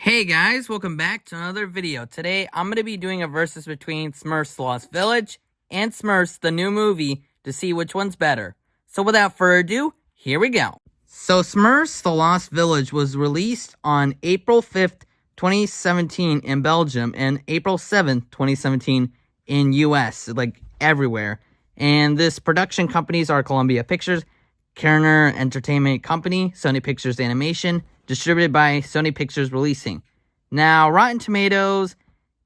Hey guys, welcome back to another video. Today, I'm going to be doing a versus between Smurfs Lost Village and Smurfs the new movie to see which one's better. So without further ado, here we go. So Smurfs the Lost Village was released on April 5th, 2017 in Belgium and April 7th, 2017 in US, like everywhere. And this production companies are Columbia Pictures, Kerner Entertainment Company, Sony Pictures Animation, distributed by Sony Pictures Releasing. Now, Rotten Tomatoes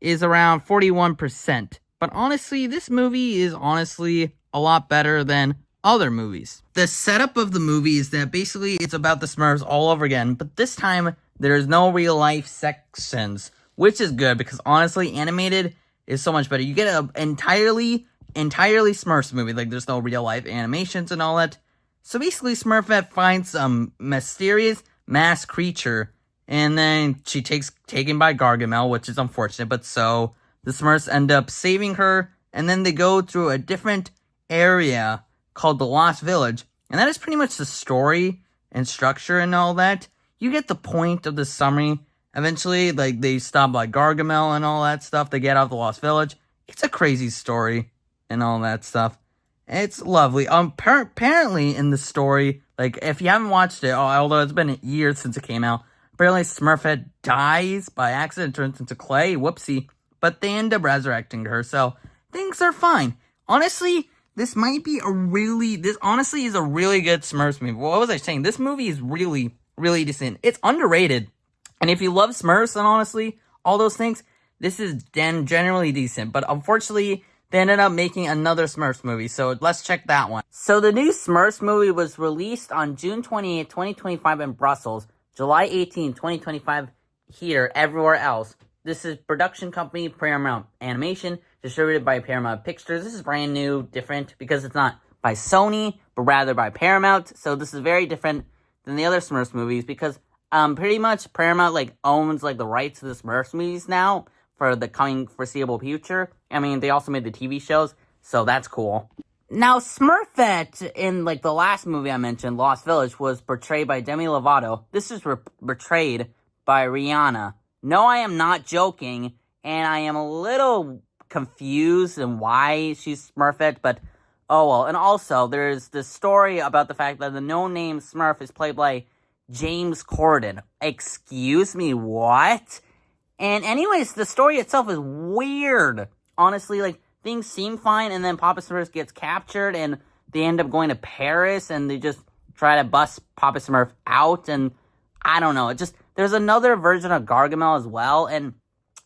is around 41%, but honestly, this movie is honestly a lot better than other movies. The setup of the movie is that basically it's about the Smurfs all over again, but this time there's no real life sections, which is good because honestly, animated is so much better. You get an entirely Smurfs movie, like there's no real life animations and all that. So basically, Smurfette finds some mysterious masked creature, and then she taken by Gargamel, which is unfortunate, but so the Smurfs end up saving her, and then they go through a different area called the Lost Village, and that is pretty much the story and structure and all that. You get the point of the summary. Eventually, like, they stop by Gargamel and all that stuff. They get out of the Lost Village. It's a crazy story and all that stuff. It's lovely. Apparently in the story, like, if you haven't watched it, although it's been years since it came out, apparently Smurfette dies by accident, turns into clay, whoopsie, but they end up resurrecting her, so things are fine. Honestly, this honestly is a really good Smurfs movie. What was I saying? This movie is really, really decent. It's underrated, and if you love Smurfs and honestly, all those things, this is generally decent, but unfortunately, they ended up making another Smurfs movie, so let's check that one. So the new Smurfs movie was released on June 28, 2025 in Brussels, July 18, 2025 here, everywhere else. This is production company Paramount Animation, distributed by Paramount Pictures. This is brand new, different, because it's not by Sony, but rather by Paramount, so this is very different than the other Smurfs movies, because pretty much Paramount, like, owns, like, the rights to the Smurfs movies now, for the coming foreseeable future. I mean, they also made the TV shows, so that's cool. Now, Smurfette, in, like, the last movie I mentioned, Lost Village, was portrayed by Demi Lovato. This is portrayed by Rihanna. No, I am not joking, and I am a little confused in why she's Smurfette, but oh well. And also, there's this story about the fact that the no-name Smurf is played by James Corden. Excuse me, what? And anyways, the story itself is weird. Honestly, like, things seem fine, and then Papa Smurf gets captured, and they end up going to Paris, and they just try to bust Papa Smurf out, and I don't know. There's another version of Gargamel as well, and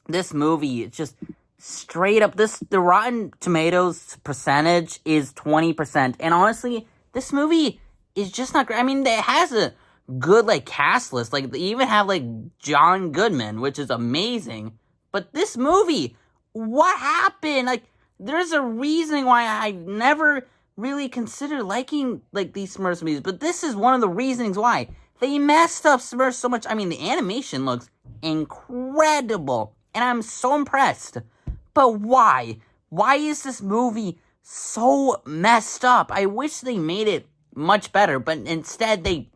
this movie, it's just straight up, the Rotten Tomatoes percentage is 20%, and honestly, this movie is just not great. I mean, it has a good, like, cast list. Like, they even have, like, John Goodman, which is amazing. But this movie, what happened? Like, there's a reason why I've never really considered liking, like, these Smurfs movies. But this is one of the reasons why. They messed up Smurfs so much. I mean, the animation looks incredible. And I'm so impressed. But why? Why is this movie so messed up? I wish they made it much better. But instead, they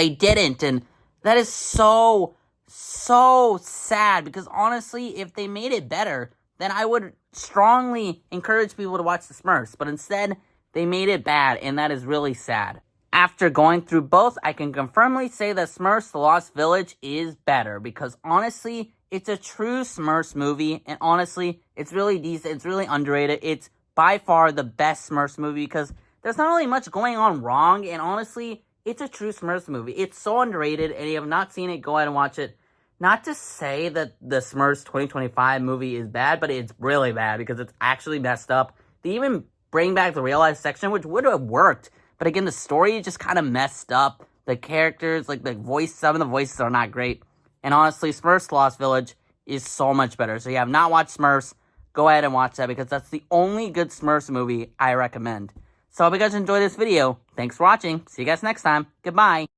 didn't, and that is so sad, because honestly, if they made it better, then I would strongly encourage people to watch the Smurfs, but instead, they made it bad, and that is really sad. After going through both, I can confirmly say that Smurfs The Lost Village is better, because honestly, it's a true Smurfs movie, and honestly, it's really decent, it's really underrated. It's by far the best Smurfs movie, because there's not really much going on wrong, and honestly, it's a true Smurfs movie. It's so underrated, and if you have not seen it, go ahead and watch it. Not to say that the Smurfs 2025 movie is bad, but it's really bad because it's actually messed up. They even bring back the real-life section, which would have worked, but again, the story is just kind of messed up. The characters, like the voice, some of the voices are not great. And honestly, Smurfs Lost Village is so much better. So if you have not watched Smurfs, go ahead and watch that, because that's the only good Smurfs movie I recommend. So I hope you guys enjoyed this video. Thanks for watching. See you guys next time. Goodbye.